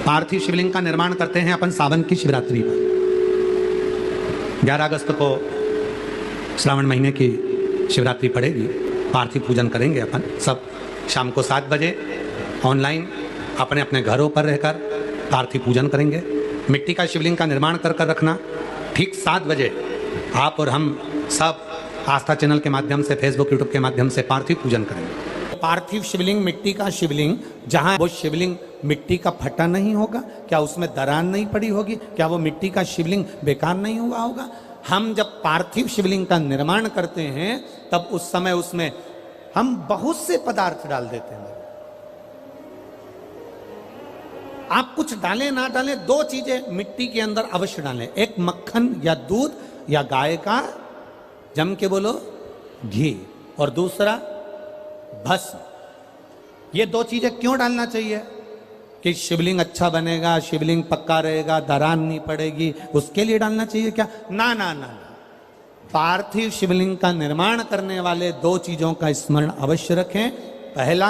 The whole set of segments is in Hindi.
पार्थिव शिवलिंग का निर्माण करते हैं अपन सावन की शिवरात्रि पर। 11 अगस्त को श्रावण महीने की शिवरात्रि पड़ेगी, पार्थिव पूजन करेंगे अपन सब। शाम को 7 बजे ऑनलाइन अपने अपने घरों पर रहकर पार्थिव पूजन करेंगे। मिट्टी का शिवलिंग का निर्माण कर कर रखना। ठीक 7 बजे आप और हम सब आस्था चैनल के माध्यम से, फेसबुक यूट्यूब के माध्यम से पार्थिव पूजन करेंगे। पार्थिव शिवलिंग, मिट्टी का शिवलिंग, जहां वो शिवलिंग मिट्टी का फटा नहीं होगा, क्या उसमें दरार नहीं पड़ी होगी, क्या वो मिट्टी का शिवलिंग बेकार नहीं हुआ होगा? हम जब पार्थिव शिवलिंग का निर्माण करते हैं तब उस समय उसमें हम बहुत से पदार्थ डाल देते हैं। आप कुछ डालें ना डालें, 2 चीजें मिट्टी के अंदर अवश्य डालें। एक मक्खन या दूध या गाय का, जम के बोलो, घी, और दूसरा भस्म। ये 2 चीजें क्यों डालना चाहिए? कि शिवलिंग अच्छा बनेगा, शिवलिंग पक्का रहेगा, दरार नहीं पड़ेगी, उसके लिए डालना चाहिए क्या? ना ना ना, पार्थिव शिवलिंग का निर्माण करने वाले 2 चीजों का स्मरण अवश्य रखें। पहला,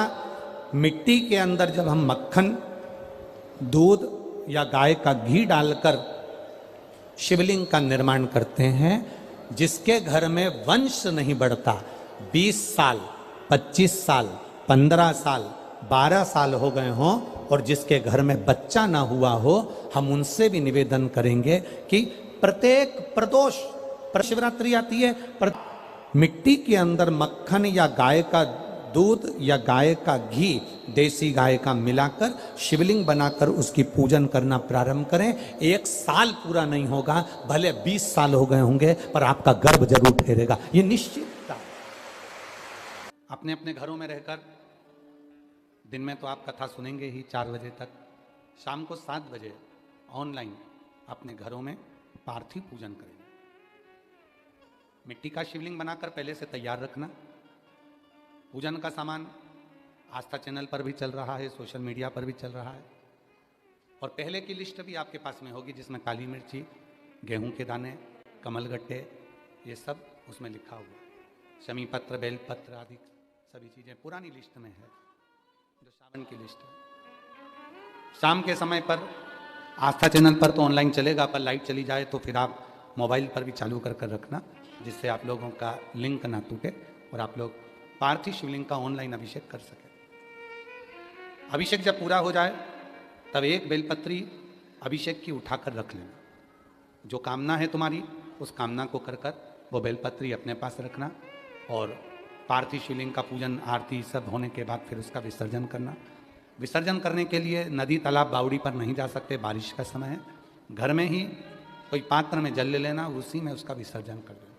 मिट्टी के अंदर जब हम मक्खन, दूध या गाय का घी डालकर शिवलिंग का निर्माण करते हैं, जिसके घर में वंश नहीं बढ़ता, 20 साल 25 साल 15 साल 12 साल हो गए हों और जिसके घर में बच्चा ना हुआ हो, हम उनसे भी निवेदन करेंगे कि प्रत्येक प्रदोष पर शिवरात्रि आती है, मिट्टी के अंदर मक्खन या गाय का दूध या गाय का घी, देसी गाय का मिलाकर शिवलिंग बनाकर उसकी पूजन करना प्रारंभ करें। 1 साल पूरा नहीं होगा, भले 20 साल हो गए होंगे, पर आपका गर्भ जरूर ठहरेगा, ये निश्चित। अपने अपने घरों में रहकर, दिन में तो आप कथा सुनेंगे ही 4 बजे तक, शाम को 7 बजे ऑनलाइन अपने घरों में पार्थिव पूजन करेंगे। मिट्टी का शिवलिंग बनाकर पहले से तैयार रखना। पूजन का सामान आस्था चैनल पर भी चल रहा है, सोशल मीडिया पर भी चल रहा है, और पहले की लिस्ट भी आपके पास में होगी, जिसमें काली मिर्ची, गेहूं के दाने, कमलगट्टे, ये सब उसमें लिखा हुआ, शमी पत्र, बेल पत्र आदि सभी चीज़ें पुरानी लिस्ट में है, जो सावन की लिस्ट है। शाम के समय पर आस्था चैनल पर तो ऑनलाइन चलेगा, पर लाइट चली जाए तो फिर आप मोबाइल पर भी चालू कर कर रखना, जिससे आप लोगों का लिंक ना टूटे और आप लोग पार्थिव शिवलिंग का ऑनलाइन अभिषेक कर सके। अभिषेक जब पूरा हो जाए तब एक बेलपत्री अभिषेक की उठाकर रख लेना। जो कामना है तुम्हारी, उस कामना को कर कर वो बेलपत्री अपने पास रखना, और पार्थिव शिवलिंग का पूजन आरती सब होने के बाद फिर उसका विसर्जन करना। विसर्जन करने के लिए नदी, तालाब, बावड़ी पर नहीं जा सकते, बारिश का समय है। घर में ही कोई पात्र में जल ले लेना, उसी में उसका विसर्जन कर देना।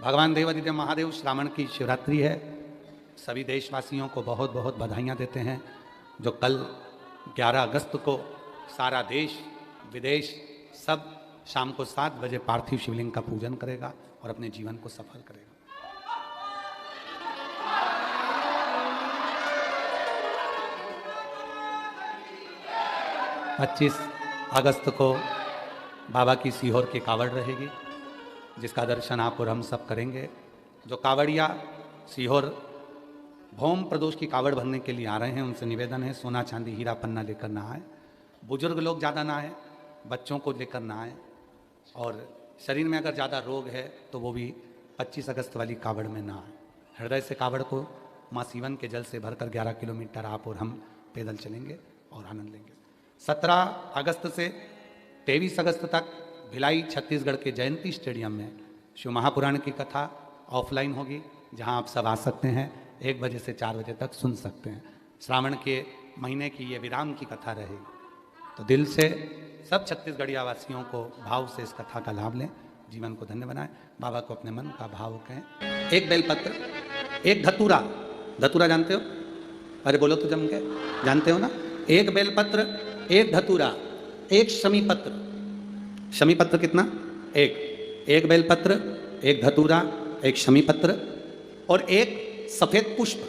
भगवान देवादिदेव महादेव, श्रावण की शिवरात्रि है। सभी देशवासियों को बहुत बहुत बधाइयाँ देते हैं, जो कल 11 अगस्त को सारा देश विदेश सब शाम को 7 बजे पार्थिव शिवलिंग का पूजन करेगा और अपने जीवन को सफल करेगा। 25 अगस्त को बाबा की सीहोर की कावड़ रहेगी, जिसका दर्शन आप और हम सब करेंगे। जो कावड़िया सीहोर भौम प्रदोष की कावड़ भरने के लिए आ रहे हैं, उनसे निवेदन है, सोना चांदी हीरा पन्ना लेकर ना आए। बुजुर्ग लोग ज़्यादा ना आए, बच्चों को लेकर ना आए, और शरीर में अगर ज़्यादा रोग है तो वो भी 25 अगस्त वाली कावड़ में ना आए। हृदय से कावड़ को माँ सीवन के जल से भरकर 11 किलोमीटर आप और हम पैदल चलेंगे और आनंद लेंगे। 17 अगस्त से 23 अगस्त तक भिलाई छत्तीसगढ़ के जयंती स्टेडियम में शिव महापुराण की कथा ऑफलाइन होगी, जहां आप सब आ सकते हैं। 1 बजे से 4 बजे तक सुन सकते हैं। श्रावण के महीने की ये विराम की कथा रहेगी, तो दिल से सब छत्तीसगढ़िया वासियों को भाव से इस कथा का लाभ लें, जीवन को धन्य बनाएं, बाबा को अपने मन का भाव कहें। 1 बेलपत्र, 1 धतूरा, धतूरा जानते हो? अरे बोलो तो जम के, जानते हो ना? 1 बेलपत्र, 1 धतूरा, 1 शमी पत्र। शमी पत्र कितना? 1 बेलपत्र, 1 धतूरा, 1 शमी पत्र और 1 सफेद पुष्प,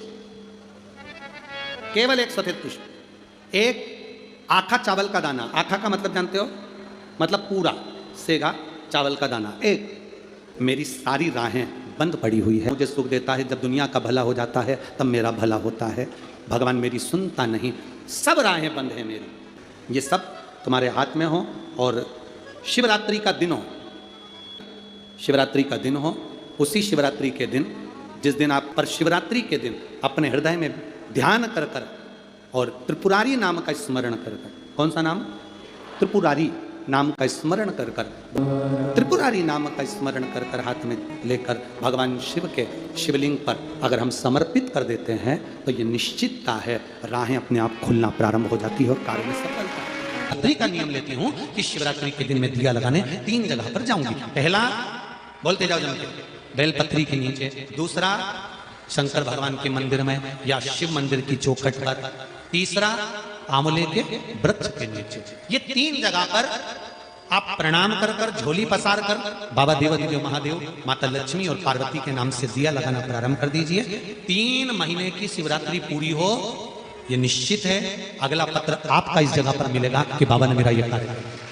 केवल 1 सफेद पुष्प। 1 आखा चावल का दाना। आखा का मतलब जानते हो? मतलब पूरा सेगा चावल का दाना। 1 मेरी सारी राहें बंद पड़ी हुई है, मुझे सुख देता है, जब दुनिया का भला हो जाता है तब मेरा भला होता है। भगवान मेरी सुनता नहीं, सब राहें बंद हैं मेरी। ये सब तुम्हारे हाथ में हो। और शिवरात्रि का दिन हो, शिवरात्रि का दिन हो, उसी शिवरात्रि के दिन जिस दिन आप पर शिवरात्रि के दिन अपने हृदय में ध्यान कर कर और त्रिपुरारी नाम का स्मरण कर कर, कौन सा नाम? त्रिपुरारी नाम का स्मरण कर कर, त्रिपुरारी नाम का स्मरण कर कर हाथ में लेकर भगवान शिव के शिवलिंग पर अगर हम समर्पित कर देते हैं तो ये निश्चितता है राहें अपने आप खुलना प्रारंभ हो जाती है और कार्य में सफलता। शिवरात्रि का नियम लेती हूं कि शिवरात्रि के दिन में दिया लगाने 3 जगह पर जाऊंगी। पहला, बोलते जाओ जम के, बेलपत्री के नीचे। दूसरा, शंकर भगवान के मंदिर में या शिव मंदिर की चौखट पर। तीसरा, आंवले के वृक्ष के नीचे। ये 3 जगह पर आप प्रणाम कर कर, झोली पसार कर बाबा देवाधिदेव महादेव, माता लक्ष्मी और पार्वती के नाम से दिया लगाना प्रारंभ कर दीजिए। 3 महीने की शिवरात्रि पूरी हो, ये निश्चित है अगला पत्र आपका इस जगह पर मिलेगा कि बाबा ने मेरा ये कार्य किया।